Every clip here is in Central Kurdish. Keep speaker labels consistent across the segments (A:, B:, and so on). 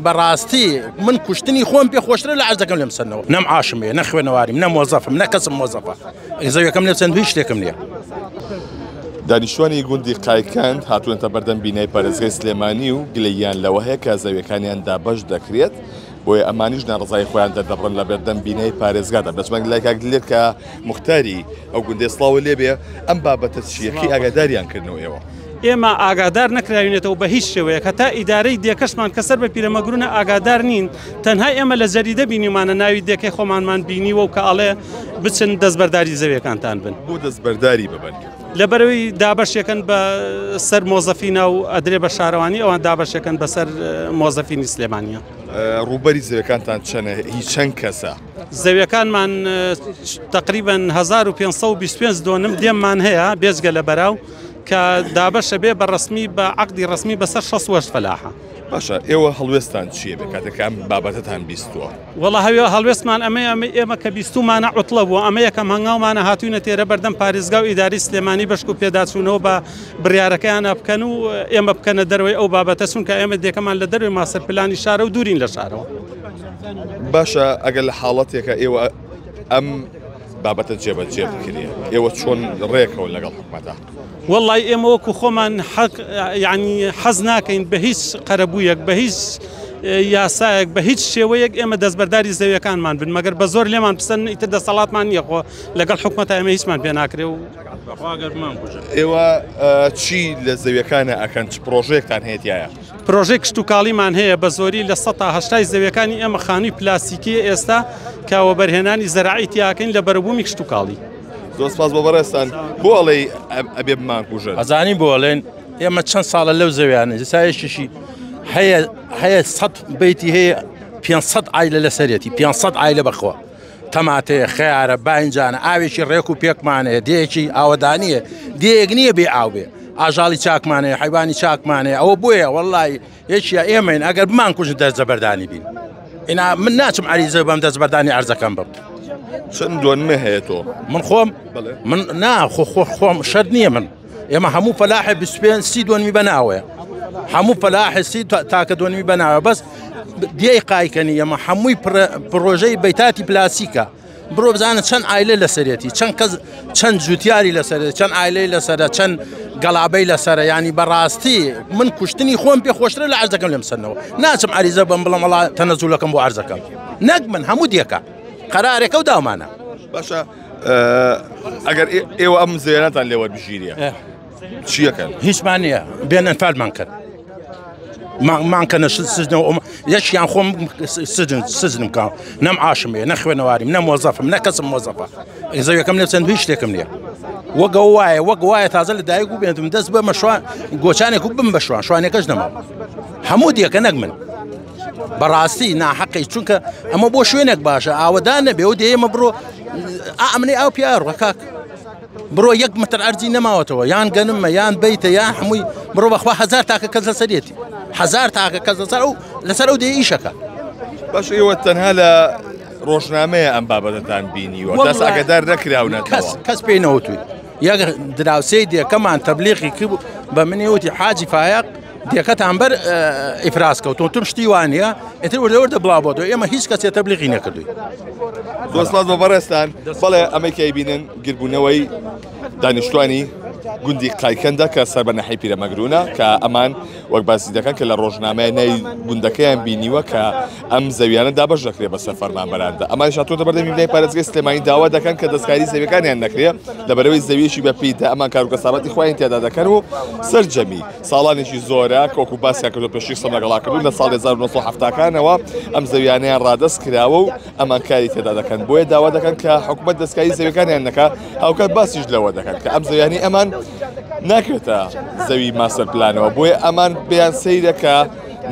A: بەڕاستی من کوشتنی خۆم پێ خۆشترە لە عەرزەکەم لێم سەرنەوە نەم عاشمێ نە خوێنەواریم نە مۆزەفم نە کەسم مۆزەفە زەویەکەم لێ چەند هیچ شتێکم نییە.
B: دانیشتوانی گوندی قایکەند هاتوونەتە بەردەم بینای پارێزگای سلێمانی و گلەییان لەوە هەیە کە زەویەکانیان دابەش دەکرێت بۆیە ئەمانیش ناڕزای خۆیان دەردەبڕن لە بەردەم بینای پارێزگادا دەچمەنگ لای کاکدلێت کە مختاری ئەو گوندێ سڵاوە لێبێ ئەم بابەتە چیەکی ئاگاداریان کردنەوە ئێوە.
C: ئێمە ئاگادار نەکراوینێتەوە بە هیچ شێوەیە کە تا ئیدارەی دێکەشمان کەسەر بە پیرەمەگرونە ئاگادار نین تەنها ئێمە لە جەریدە بینیمانە ناوی دێکەی خۆمانمان بینیوە و کە ئەڵێ بچن دەستبەرداری زەویەکانتان بن.
B: بۆ دەستبەرداری ببن
C: لەبەرەوەی دابەشێکن بە سەر مۆزەفینە و ئەدرێ بە شارەوانی ئەوان دابەشێکن بەسەر مۆزەفینی سلێمانیە.
B: ڕووبەری زەویەکانتان چەنە هیچ چەند کەسە؟
C: زەویەکانمان تقریباً 1525 دۆنم دێممان هەیە بێجگە لە بەراو کە دابەشە بێ بە ڕسمی بە عەقدی ڕسمی بەسەر 6 فەلاحە.
B: باشە ئێوە هەڵوێستان چییە بێ کاتێک ئەم بابەتتان بیستووە؟
C: وەڵا هەڵوێستمان ئێمە کە بیستومانە عوتڵە بووە ئەمە یەکەم هەنگاومانە هاتوونە تێرە بەردەم پارێزگا و ئیداری سلێمانی بەشک و پێداچوونەوە بە بڕیارەکەیانە بکەن و ئێمە بکەنە دەروی ئەو بابەتە چونکە ئێمە دێکەمان لە دەروی ماسەر پلانی شارە و دوورین لە شارەوە.
B: باشە ئەگەر لە حاڵەتێکە ئێوە ئەم بابەتە جێبەجێ بکرێ ئێوە چۆن ڕێکەوە لەگەڵ حکومەتە؟
C: والله ئێمە وەکو خۆمان یعنی حەز ناکەین بە هیچ قەرەبوویەک بە هیچ یاسایەک بە هیچ شێوەیەک ئێمە دەستبەرداری زەویەکانمان بن مەگەر بە زۆر لێمان پسەن ئیتر دەسەڵاتمان نییە خۆ لەگەڵ حکومەتە ئێمە هیچمان پێ ناکرێ و
B: ئێوە چی لە زەویەکانە ئەکەن چ پرۆژێکتان هەیەتیایە؟
C: پرۆژێک کشتتوکاڵیمان هەیە بە زۆری لە 180 زەویەکانی ئێمە خانووی پلاسیکی ئێستا کاوەبەرهێنانی زەراعی تیاکەین لە بەرەبوومی کشتتوکاڵی.
B: زۆر سپاس بۆ بەڕێستان بۆ ئەڵێ ئەبێ بمانکوژن
A: ئەزانی بۆ ئەڵێن ئێمە چەند ساڵە لەو زەویانە جسایشیشی هەیە 100 بیتی هەیە 500 عایلە لەسەرێتی 500 عایلە بەخوا تەماتەیە خیارە باینجانە ئاوێکی ڕێک و پێکمانەیە دێکی ئاوەدانیە دێک نییە بێ ئاو بێ ئاژاڵی چاکمانەیە حیوانی چاکمانەیە ئەوە بۆیە وەڵڵی یەکیە ئێمەین ئەگەر بمانکوژن دەستبەردانی بین ئینا من ناچم عەریزە بەم دەستبەردانی عەرزەکەم بم.
B: چەند دوێنمە هەیە تۆ؟
A: من خۆم من نا خۆم شەر نییە من ئێمە هەموو فەلاحی 25 دوێنمی بەناوەیە هەموو فەلاحی 30 تاکە دوێنمی بەناوە بەس دیای قایکەنی ئەمە هەمووی پرۆژەی بەیتاتی پلاسیکە بڕۆ بزانە چەند ئایلە لەسەرێتی چەند جوتیاری لەسەرێت چەند ئایلەی لەسەرە چەند گەڵابەی لەسەرە ینی بەڕاستی من کوشتنی خۆم پێ خۆشترە لە عەرزەکەم لێم سەرنەوە ناچم عەریزە بم بڵم وەڵا تەنەزولەکەم بۆ عەرزەکەم نەک من هەموو دیەکە قەرارێکە و داومانە.
B: باشە ئەگەر ئێوە ئەم زێنەتان لێوە بژیریە چیەکەن؟
A: هیچمان نییە بێن ئەنفالمان کرد مانکەنە سزنەوە یەکیان خۆم سزنم کاو نەم عاشمێ نە خوێنەواریم نە مۆزەفم نە کەسم مۆزەفە زەویەکەم لێ چەند هیچ شتێکم نییە وەگە وایە تازە لە دایک و بێنم دەست بە مەشوان گۆچانێک و بم بە شوان شوانێکەش نەما هەموو دیەکە نەک من بەڕاستی ناحەقی چونکە ئەمە بۆ شوێنێک باشە ئاوەدان نەبێ و دێمە بڕۆ ئەمنی ئاو پیاڕوە کاک بڕۆ 1 متر ئەرزی نەماوەتەوە یان گەنممە یان بیتە یان هەمووی بڕۆ بەخوا 1000 تاکە کەس لەسەرێتی 1000 تاکە کەس لەسەر ئەو دێ ئیشەکە.
B: باش ئێوە تەنها لە ڕۆژنامەیە ئەم بابەتتان بینیوە دەست ئاگادار نەکراونەتەوە
A: کەس پێی نەوتووی یەک دراوسەی دێکەمان تەبلیغی کرد بە منی وتی حاجی فایق دێکەتان بەر ئیفراز کەوتون تم شتی وانە ئێتر وەردە بڵاو بۆ ئێمە هیچ کەسێ تەبلیغی نەکردووی.
B: دۆستڵات بە بەڕێستان بەڵێ ئەمەی بینن گربوونەوەی دانیشتوانی گوندی قایکەندە کە سەر بە نەحی پیرەمەگرونە کە ئەمان وەک باسی دەکەن کە لە ڕۆژنامەیە ناوی گوندەکەیان بینیوە کە ئەم زەویانە دابەش دەکرێت بەسەر فەرمانبەراندا ئەمان شاتۆتە بەردەمی بینای پارێزگای سلێمانی داوا دەکەن کە دەستکاری زەویەکانیان نەکرێت لەبەرەوەی زەویەکی بەپیدا ئەمان کاروکەسابەتی خۆیان تێدا دەکەن و سەرجەمی ساڵانێکی زۆرە کۆکو باسییان کردو پێشی سەد لەگەڵاکردون لە ساڵ 1970کانەوە ئەم زەویانیان ڕادەست کراوە و ئەمان کاری تێدا دەکەن بۆیە داوا دەکەن کە حکومەت دەستکاری زەویەکانیان نەکات هاوکات باسیش لەوە دەکەن کە ئەم زەویانی ئەمان ناکرێتە زەوی ماسەر پلانەوە بۆیە ئەمان بەیان سەیرەکە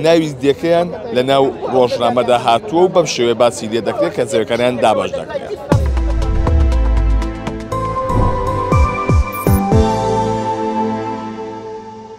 B: ناوی دێکەیان لە ناو ڕۆژنامەدا هاتووە و بەم شێوەیە باسی لێ دەکرێت کە زەویەکانیان دابەش دەکرێت.